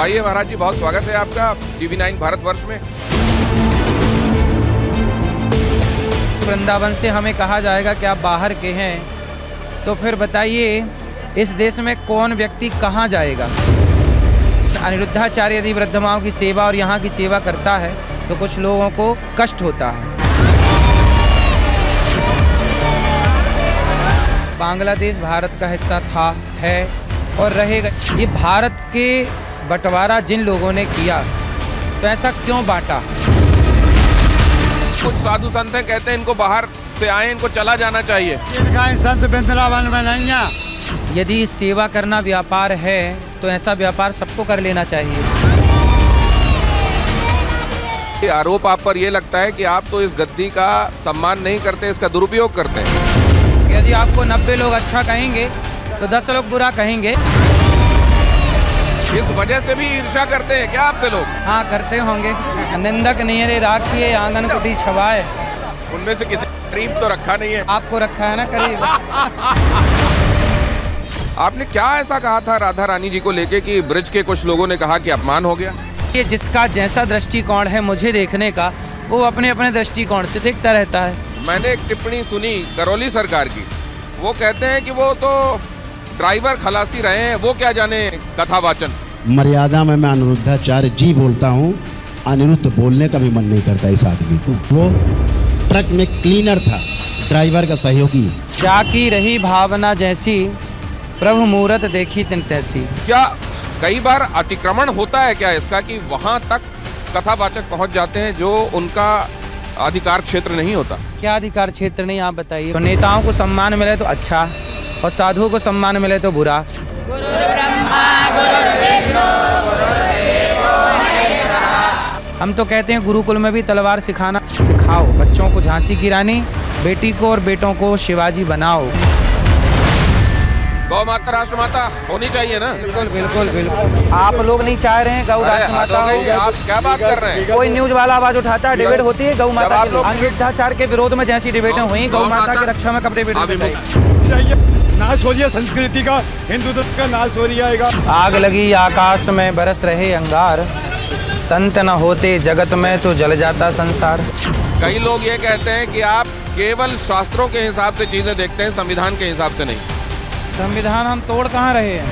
आइए महाराज जी, बहुत स्वागत है आपका TV9 भारतवर्ष में। वृंदावन से हमें कहा जाएगा कि आप बाहर के हैं, तो फिर बताइए इस देश में कौन व्यक्ति कहाँ जाएगा। अनिरुद्धाचार्य यदि वृद्ध माओं की सेवा और यहाँ की सेवा करता है तो कुछ लोगों को कष्ट होता है। बांग्लादेश भारत का हिस्सा था, है और रहेगा। ये भारत के बंटवारा जिन लोगों ने किया, तो ऐसा क्यों बांटा? कुछ साधु संत हैं कहते हैं इनको बाहर से आए, इनको चला जाना चाहिए। संत वृंदावन में नहीं है। यदि सेवा करना व्यापार है तो ऐसा व्यापार सबको कर लेना चाहिए। ये आरोप आप पर ये लगता है कि आप तो इस गद्दी का सम्मान नहीं करते, इसका दुरुपयोग करते हैं। यदि आपको 90 लोग अच्छा कहेंगे तो 10 लोग बुरा कहेंगे। इस वजह से भी ईर्ष्या करते हैं क्या आपसे लोग? हाँ, करते होंगे। निंदक नियरे राखिए आंगन कुटी छवाए। उनमें से किसी करीब तो रखा नहीं है। आपको रखा है ना करीब। आपने क्या ऐसा कहा था राधा रानी जी को लेके कि ब्रज के कुछ लोगों ने कहा कि अपमान हो गया? ये जिसका जैसा दृष्टिकोण है मुझे देखने का, वो अपने अपने दृष्टिकोण से देखता रहता है। मैंने एक टिप्पणी सुनी करौली सरकार की, वो कहते हैं कि वो तो ड्राइवर खलासी रहे हैं, वो क्या जाने कथावाचन। मर्यादा में मैं अनिरुद्धाचार्य जी बोलता हूँ, अनिरुद्ध बोलने का भी मन नहीं करता इस आदमी को। वो ट्रक में क्लीनर था, ड्राइवर का सहयोगी। जाकी रही भावना जैसी, प्रभु मूरत देखी तिन तैसी। क्या कई बार अतिक्रमण होता है क्या इसका कि वहां तक कथावाचक पहुंच जाते हैं जो उनका अधिकार क्षेत्र नहीं होता? क्या अधिकार क्षेत्र नहीं, आप बताइए। तो नेताओं को सम्मान मिले तो अच्छा, और साधुओं को सम्मान मिले तो बुरा। हम तो कहते हैं गुरुकुल में भी तलवार सिखाना सिखाओ। बच्चों को झांसी की रानी, बेटी को और बेटों को शिवाजी बनाओ। गौ माता राष्ट्र माता होनी चाहिए ना? बिल्कुल बिल्कुल बिल्कुल। आप लोग नहीं चाह रहे हैं गौ राष्ट्र माता हो। आप क्या बात कर रहे हैं? कोई न्यूज वाला आवाज उठाता है, डिबेट होती है गौ माता के। अनिरुद्धाचार्य के विरोध में जैसी डिबेटें हुई, गौ माता की रक्षा में कब डिबेट होती? नाश हो रही संस्कृति का, हिंदुत्व का नाश हो जाएगा। आग लगी आकाश में बरस रहे अंगार, संत न होते जगत में तो जल जाता संसार। कई लोग ये कहते हैं कि आप केवल शास्त्रों के हिसाब से चीजें देखते हैं, संविधान के हिसाब से नहीं। संविधान हम तोड़ कहाँ रहे हैं?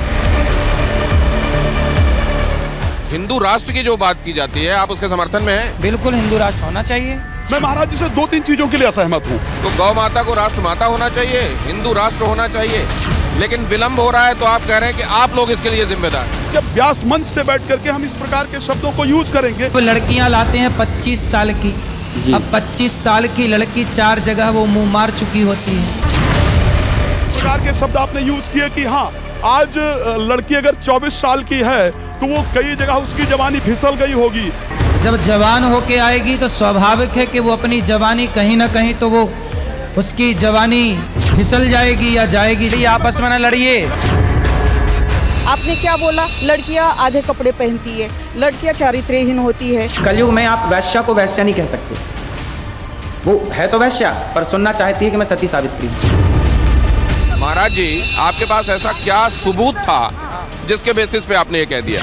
हिंदू राष्ट्र की जो बात की जाती है, आप उसके समर्थन में हैं? बिल्कुल, हिंदू राष्ट्र होना चाहिए। मैं महाराज जी से 2-3 चीजों के लिए असहमत हूँ। तो गौ माता को राष्ट्र माता होना चाहिए, हिंदू राष्ट्र होना चाहिए, लेकिन विलम्ब हो रहा है तो आप कह रहे हैं कि आप लोग इसके लिए जिम्मेदार। जब व्यास मंच से बैठ करके हम इस प्रकार के शब्दों को यूज करेंगे। तो लड़कियां लाते हैं 25 साल की, अब 25 साल की लड़की 4 जगह वो मुंह मार चुकी होती है। इस प्रकार के शब्द आपने यूज किए कि हाँ, आज लड़की अगर 24 साल की है तो वो कई जगह उसकी जवानी फिसल गई होगी। जब जवान होके आएगी तो स्वाभाविक है कि वो अपनी जवानी कहीं ना कहीं तो वो उसकी जवानी फिसल जाएगी या जाएगी। आपस में न लड़िए। आपने क्या बोला? लड़कियां आधे कपड़े पहनती है, लड़कियां चारित्र्यहीन होती है। कलयुग में आप वैश्या को वैश्या नहीं कह सकते। वो है तो वैश्या, पर सुनना चाहती है कि मैं सती सावित्री। महाराज जी, आपके पास ऐसा क्या सबूत था जिसके बेसिस पे आपने ये कह दिया?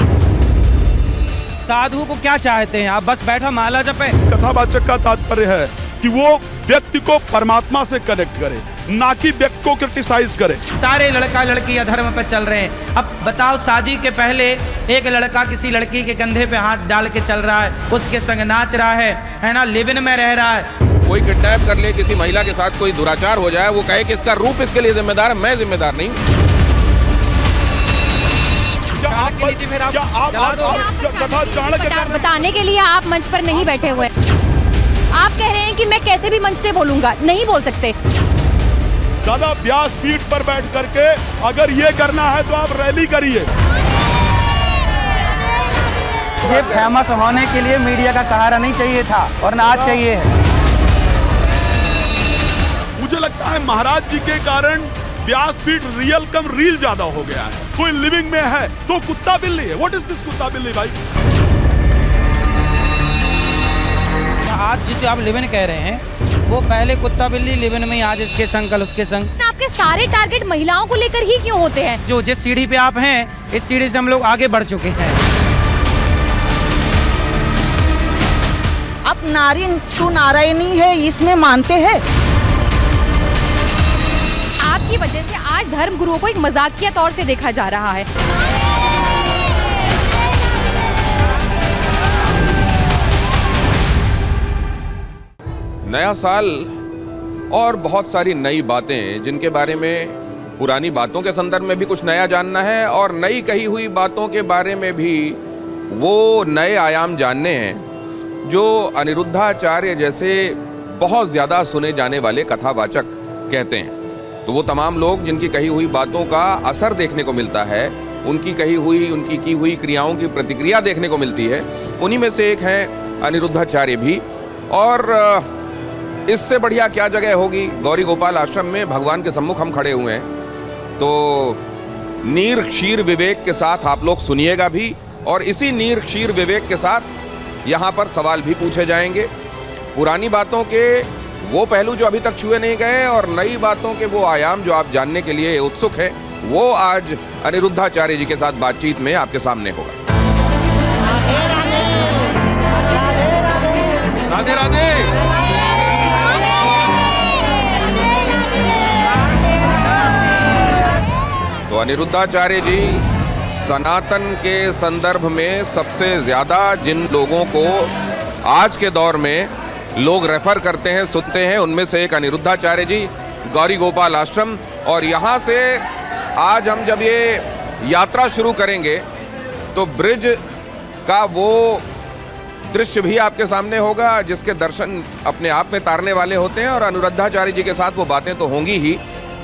साधु को क्या चाहते हैं आप? बस बैठा माला जपे। कथावाचक का तात्पर्य है कि वो व्यक्ति को परमात्मा से कनेक्ट करे, ना कि व्यक्ति को क्रिटिसाइज करे। सारे लड़का लड़की अधर्म पे चल रहे हैं। अब बताओ, शादी के पहले एक लड़का किसी लड़की के कंधे पे हाथ डाल के चल रहा है, उसके संग नाच रहा है ना, लिव इन में रह रहा है। कोई किडनैप कर ले, किसी महिला के साथ कोई दुराचार हो जाए, वो कहे कि इसका रूप इसके लिए जिम्मेदार है, मैं जिम्मेदार नहीं। बताने के लिए आप मंच पर नहीं बैठे हुए। आप कह रहे हैं कि मैं कैसे भी मंच से बोलूंगा, नहीं बोल सकते। दादा, व्यास पीठ पर बैठ करके अगर ये करना है तो आप रैली करिए। मुझे फेमस होने के लिए मीडिया का सहारा नहीं चाहिए था और ना आज चाहिए है। मुझे लगता है महाराज जी के कारण व्यासपीठ रियल कम रील ज्यादा हो गया है। कोई लिविंग में है तो कुत्ता बिल्ली है। व्हाट इज दिस कुत्ता बिल्ली भाई? आज जिसे आप लिविन कह रहे हैं वो पहले कुत्ता बिल्ली लिविन में, आज इसके संग कल उसके संग। आपके सारे टारगेट महिलाओं को लेकर ही क्यों होते हैं? जो जिस सीढ़ी पे आप हैं, इस सीढ़ी से हम लोग आगे बढ़ चुके हैं। नारी तू नारायणी है, इसमें मानते हैं। आपकी वजह से आज धर्म गुरुओं को एक मजाकिया तौर से देखा जा रहा है। नया साल और बहुत सारी नई बातें जिनके बारे में पुरानी बातों के संदर्भ में भी कुछ नया जानना है और नई कही हुई बातों के बारे में भी वो नए आयाम जानने हैं जो अनिरुद्धाचार्य जैसे बहुत ज़्यादा सुने जाने वाले कथावाचक कहते हैं। तो वो तमाम लोग जिनकी कही हुई बातों का असर देखने को मिलता है, उनकी कही हुई, उनकी की हुई क्रियाओं की प्रतिक्रिया देखने को मिलती है, उन्हीं में से एक हैं अनिरुद्धाचार्य भी। और इससे बढ़िया क्या जगह होगी, गौरी गोपाल आश्रम में भगवान के सम्मुख हम खड़े हुए हैं। तो नीर क्षीर विवेक के साथ आप लोग सुनिएगा भी, और इसी नीर क्षीर विवेक के साथ यहाँ पर सवाल भी पूछे जाएंगे। पुरानी बातों के वो पहलू जो अभी तक छुए नहीं गए और नई बातों के वो आयाम जो आप जानने के लिए उत्सुक हैं, वो आज अनिरुद्धाचार्य जी के साथ बातचीत में आपके सामने होगा। राधे राधे। तो अनिरुद्धाचार्य जी सनातन के संदर्भ में सबसे ज़्यादा जिन लोगों को आज के दौर में लोग रेफर करते हैं, सुनते हैं, उनमें से एक अनिरुद्धाचार्य जी, गौरी गोपाल आश्रम। और यहाँ से आज हम जब ये यात्रा शुरू करेंगे तो ब्रिज का वो दृश्य भी आपके सामने होगा जिसके दर्शन अपने आप में तारने वाले होते हैं, और अनिरुद्धाचार्य जी के साथ वो बातें तो होंगी ही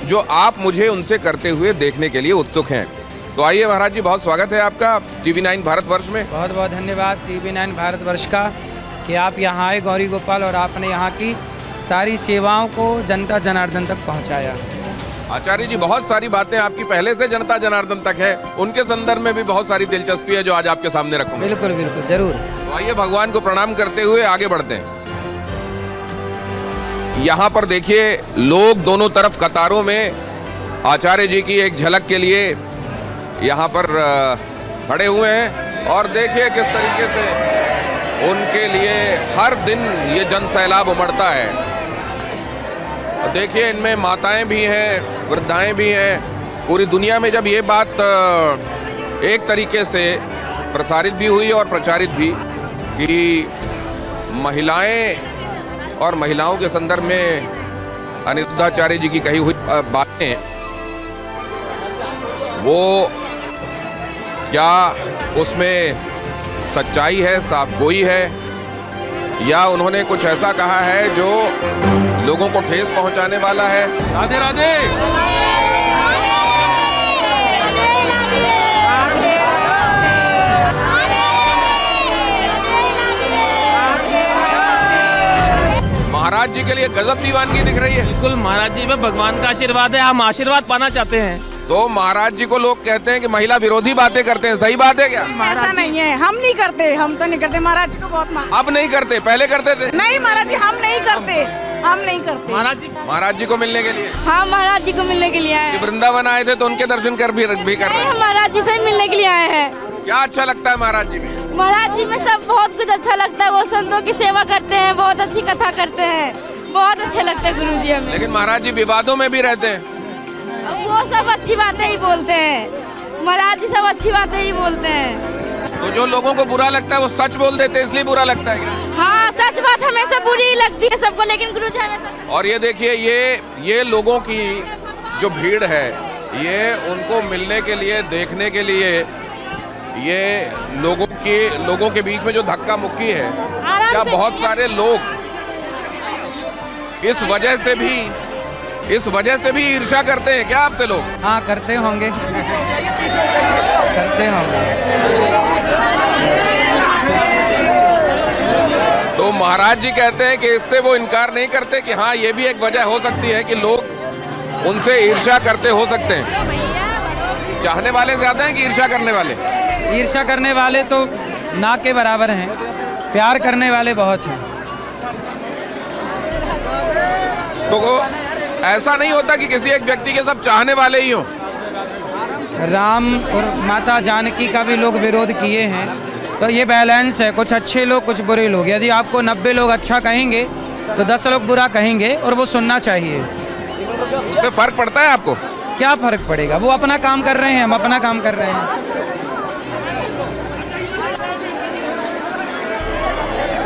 जो आप मुझे उनसे करते हुए देखने के लिए उत्सुक हैं। तो आइए महाराज जी, बहुत स्वागत है आपका TV9 भारतवर्ष में। बहुत बहुत धन्यवाद TV9 भारतवर्ष का कि आप यहाँ आए गौरी गोपाल, और आपने यहाँ की सारी सेवाओं को जनता जनार्दन तक पहुँचाया। आचार्य जी, बहुत सारी बातें आपकी पहले से जनता जनार्दन तक है, उनके संदर्भ में भी बहुत सारी दिलचस्पी है जो आज आपके सामने रखूंगा। बिल्कुल बिल्कुल, जरूर। तो आइए भगवान को प्रणाम करते हुए आगे बढ़ते हैं। यहाँ पर देखिए, लोग दोनों तरफ कतारों में आचार्य जी की एक झलक के लिए यहाँ पर खड़े हुए हैं, और देखिए किस तरीके से उनके लिए हर दिन ये जन सैलाब उमड़ता है। और देखिए, इनमें माताएं भी हैं, वृद्धाएं भी हैं। पूरी दुनिया में जब ये बात एक तरीके से प्रसारित भी हुई और प्रचारित भी कि महिलाएं और महिलाओं के संदर्भ में अनिरुद्धाचार्य जी की कही हुई बातें, वो क्या उसमें सच्चाई है, साफगोई है, या उन्होंने कुछ ऐसा कहा है जो लोगों को ठेस पहुंचाने वाला है। राधे राधे। महाराज जी के लिए गजब दीवानगी दिख रही है। बिल्कुल, महाराज जी में भगवान का आशीर्वाद है, हम आशीर्वाद पाना चाहते हैं। तो महाराज जी को लोग कहते हैं कि महिला विरोधी बातें करते हैं, सही बात है क्या? ऐसा नहीं है, हम नहीं करते, हम तो नहीं करते। महाराज जी को बहुत अब नहीं करते, पहले करते थे? नहीं महाराज जी, हम नहीं करते, हम नहीं करते। महाराज जी को मिलने के लिए? हाँ, महाराज जी को मिलने के लिए आए हैं। वृंदावन आए थे तो उनके दर्शन कर भी कर रहे हैं। हम महाराज जी से मिलने के लिए आए हैं। क्या अच्छा लगता है महाराज जी में? महाराज जी में सब बहुत कुछ अच्छा लगता है। वो संतों की सेवा करते हैं, बहुत अच्छी कथा करते हैं, बहुत अच्छे लगते हैं गुरु जी हमें। लेकिन महाराज जी विवादों में भी रहते हैं। वो सब अच्छी बातें ही बोलते हैं, महाराज जी सब अच्छी बातें ही बोलते हैं। तो जो लोगों को बुरा लगता है वो सच बोल देते हैं, इसलिए बुरा लगता है क्या? हाँ, सच बात हमेशा बुरी ही लगती है सबको, लेकिन गुरु जी हमेशा। और ये देखिए, ये लोगों की जो भीड़ है, ये उनको मिलने के लिए, देखने के लिए, ये लोगों के बीच में जो धक्का मुक्की है, क्या बहुत सारे लोग इस वजह से भी ईर्ष्या करते हैं क्या आपसे लोग? हाँ, करते होंगे, करते होंगे। तो महाराज जी कहते हैं कि इससे वो इनकार नहीं करते कि हाँ, ये भी एक वजह हो सकती है कि लोग उनसे ईर्ष्या करते हो सकते हैं। चाहने वाले ज्यादा हैं कि ईर्ष्या करने वाले? ईर्ष्या करने वाले तो ना के बराबर हैं, प्यार करने वाले बहुत हैं। तो ऐसा नहीं होता कि किसी एक व्यक्ति के सब चाहने वाले ही हों? राम और माता जानकी का भी लोग विरोध किए हैं, तो ये बैलेंस है, कुछ अच्छे लोग कुछ बुरे लोग। यदि आपको 90 लोग अच्छा कहेंगे तो 10 लोग बुरा कहेंगे, और वो सुनना चाहिए। उससे फर्क पड़ता है आपको? क्या फर्क पड़ेगा, वो अपना काम कर रहे हैं, हम अपना काम कर रहे हैं।